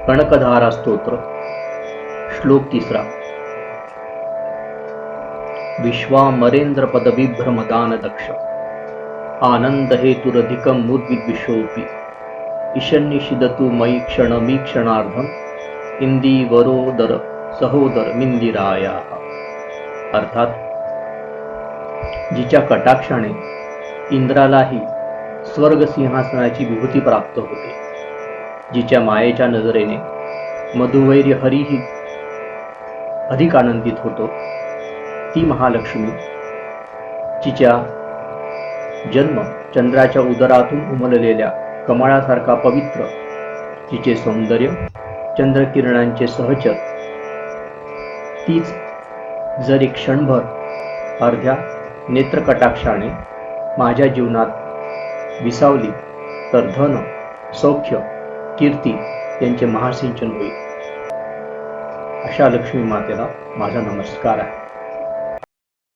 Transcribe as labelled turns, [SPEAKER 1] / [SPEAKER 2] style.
[SPEAKER 1] कणकधारा स्तोत्र श्लोक 3 विश्वामरेंद्र पदविभ्रमदान दक्ष आनंद हेतुरधिकं मुद्विद्विषोऽपि ईशन्निषिदतु मयि क्षणमी क्षणार्धम इंदीवरोदर सहोदर मिंदिरायाः। अर्थात जिच्या कटाक्षाने इंद्रालाही स्वर्ग सिंहासनाची विभूती प्राप्त होते, जिच्या मायेच्या नजरेने मधुवैर्य हरीही अधिक आनंदित होतो, ती महालक्ष्मी जिच्या जन्म चंद्राच्या उदरातून उमललेल्या कमळासारखा पवित्र, जिचे सौंदर्य चंद्रकिरणांचे सहचर, तीच जर एक क्षणभर अर्ध्या नेत्रकटाक्षाने माझ्या जीवनात विसावली तर धन, सौख्य, कीर्ती यांचे महासिंचन होईल। अशा लक्ष्मी मातेला माझा नमस्कार आहे।